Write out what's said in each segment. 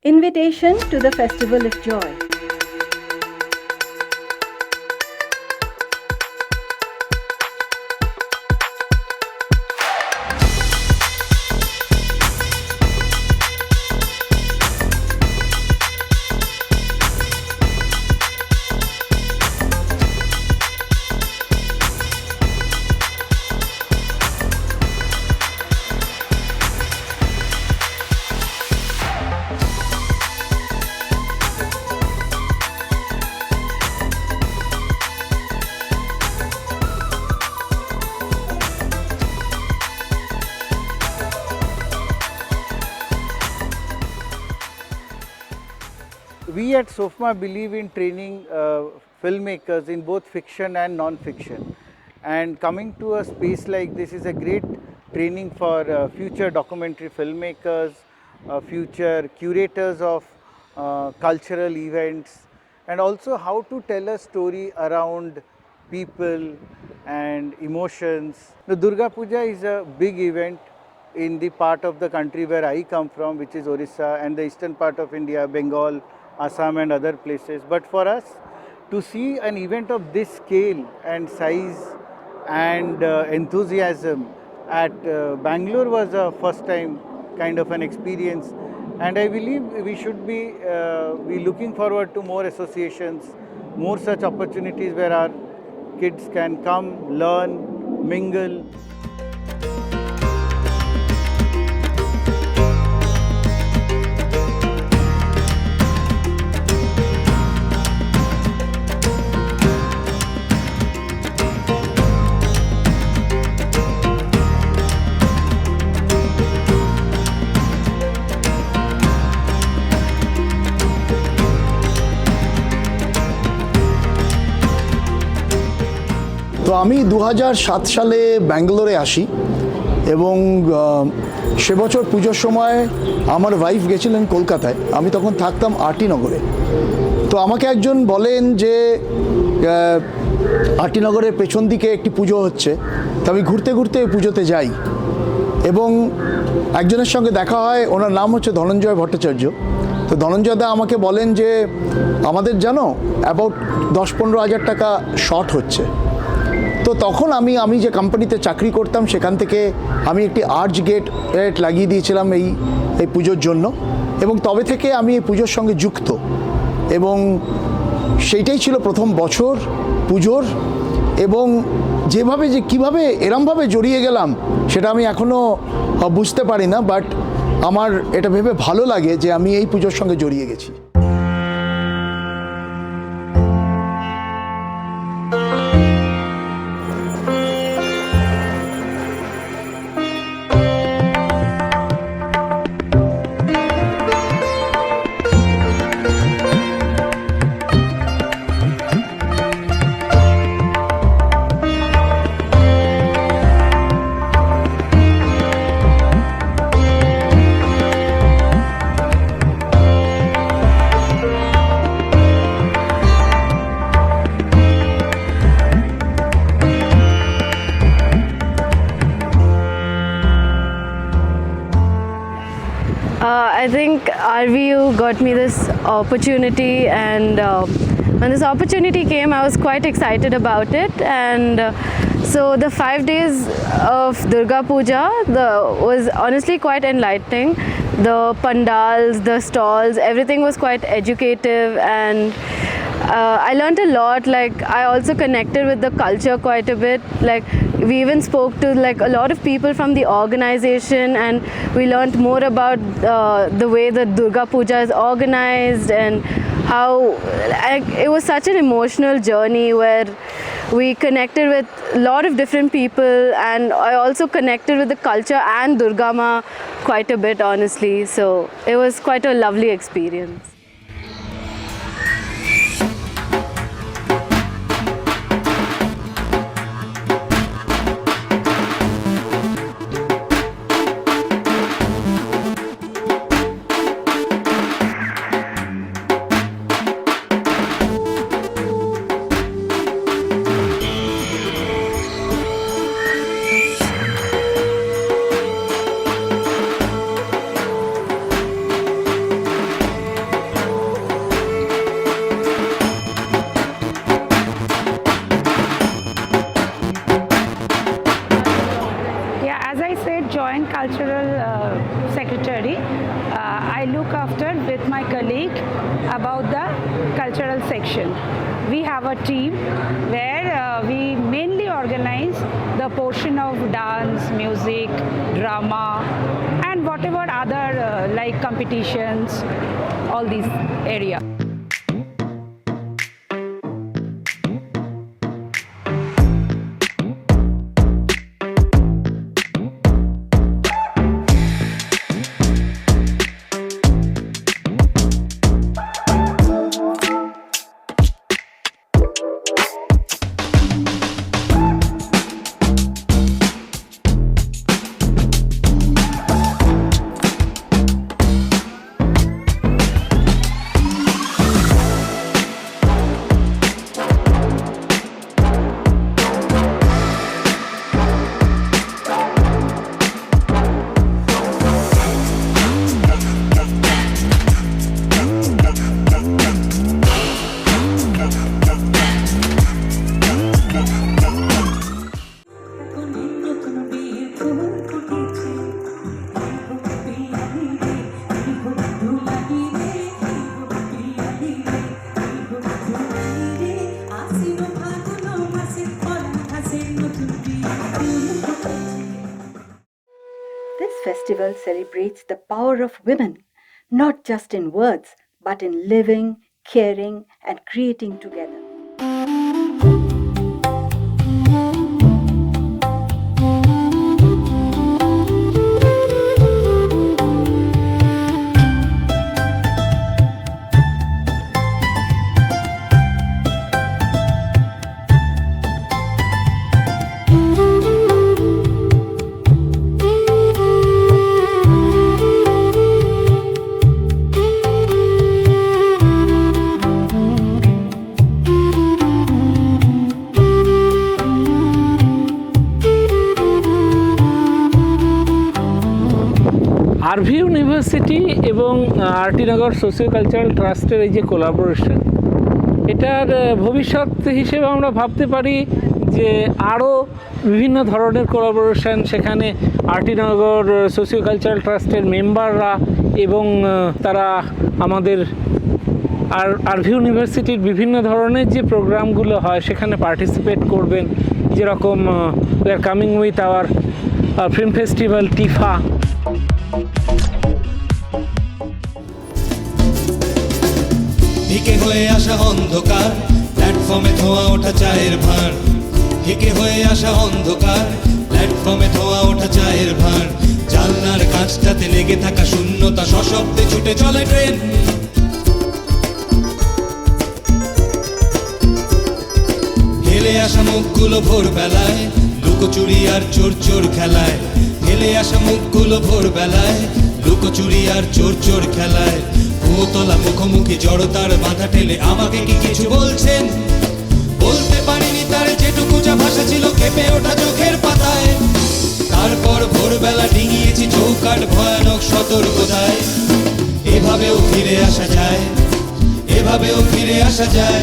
Invitation to the Festival of Joy. We at SoFMCA believe in training filmmakers in both fiction and non-fiction, and coming to a space like this is a great training for future documentary filmmakers, future curators of cultural events, and also how to tell a story around people and emotions. The Durga Puja is a big event in the part of the country where I come from, which is Orissa, and the eastern part of India, Bengal, Assam and other places. But for us to see an event of this scale and size and enthusiasm at Bangalore was a first time kind of an experience, and I believe we should be looking forward to more associations, more such opportunities where our kids can come, learn, mingle. তো আমি 2007 সালে ব্যাঙ্গালোরে আসি এবং সে বছর পুজোর সময় আমার ওয়াইফ গেছিলেন কলকাতায়, আমি তখন থাকতাম RT নগরে। তো আমাকে একজন বলেন যে RT নগরের পেছন দিকে একটি পুজো হচ্ছে, তো আমি ঘুরতে ঘুরতে পুজোতে যাই এবং একজনের সঙ্গে দেখা হয়, ওনার নাম হচ্ছে ধনঞ্জয় ভট্টাচার্য। তো ধনঞ্জয় দা আমাকে বলেন যে আমাদের জানো অ্যাবাউট 10-15 হাজার টাকা শর্ট হচ্ছে। তো তখন আমি যে কোম্পানিতে চাকরি করতাম সেখান থেকে আমি একটি আর্চ গেট লাগিয়ে দিয়েছিলাম এই পুজোর জন্য, এবং তবে থেকে আমি এই পুজোর সঙ্গে যুক্ত, এবং সেইটাই ছিল প্রথম বছর পুজোর। এবং কীভাবে এরমভাবে জড়িয়ে গেলাম সেটা আমি এখনও বুঝতে পারি না, বাট আমার এটা ভেবে ভালো লাগে যে আমি এই পুজোর সঙ্গে জড়িয়ে গেছি। I think RVU got me this opportunity, and when this opportunity came, I was quite excited about it. And so the 5 days of Durga Puja was honestly quite enlightening. The pandals, the stalls, everything was quite educative, and I learned a lot. Like, I also connected with the culture quite a bit. Like, we even spoke to like a lot of people from the organization, and we learned more about the way that Durga Puja is organized, and how it was such an emotional journey where we connected with a lot of different people, and I also connected with the culture and Durga Ma quite a bit, honestly. So it was quite a lovely experience. Joint Cultural Secretary. I look after with my colleague about the cultural section. We have a team where we mainly organize the portion of dance, music, drama, and whatever other like competitions, all these areas. This festival celebrates the power of women, not just in words, but in living, caring, and creating together. RV university এবং RT নগর socio cultural ট্রাস্টের এই যে collaboration, এটার ভবিষ্যৎ হিসেবে আমরা ভাবতে পারি যে আরও বিভিন্ন ধরনের কোলাবোরেশন, সেখানে RT নগর সোশিও কালচারাল ট্রাস্টের মেম্বাররা এবং তারা আমাদের RV ইউনিভার্সিটির বিভিন্ন ধরনের যে প্রোগ্রামগুলো হয় সেখানে পার্টিসিপেট করবেন। যেরকম we are coming with our film festival Tifa. ঢেকে হয়ে আসা অন্ধকার প্ল্যাটফর্মে ধোয়া ওঠা চায়ের ভাঁড়, ঢেকে হয়ে আসা অন্ধকার প্ল্যাটফর্মে ধোয়া ওঠা চায়ের ভাঁড়, জানলার কাঁচটাতে লেগে থাকা শূন্যতা, সশব্দে ছুটে চলে ট্রেন। হেলে আসা মুখগুলো ভোরবেলায় লুকোচুরি আর চোর চোর খেলায়, হেলে আসা মুখগুলো ভোরবেলায় লুকোচুরি আর চোর চোর খেলায়। ভূতলা মুখোমুখি জড়তার বাধা ঠেলে আমাকে কি কিছু বলছেন? বলতে পারিনি তার যেটুকু যা ভাষা ছিল কেঁপে ওঠা চোখের পাতায়। তারপর ভোরবেলা ডিঙিয়েছি চৌকাঠ ভয়ানক সতর্কতায়। এভাবেও ফিরে আসা যায়, এভাবেও ফিরে আসা যায়,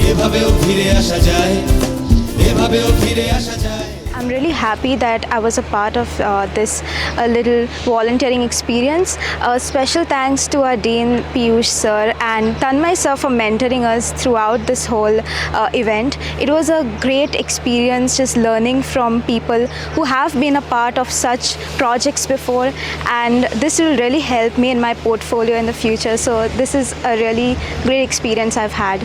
এভাবেও ফিরে আসা যায়, এভাবেও ফিরে আসা যায়। I'm really happy that I was a part of this little volunteering experience. Special thanks to our Dean Piyush sir and Tanmay sir for mentoring us throughout this whole event. It was a great experience just learning from people who have been a part of such projects before, and this will really help me in my portfolio in the future. So this is a really great experience I've had.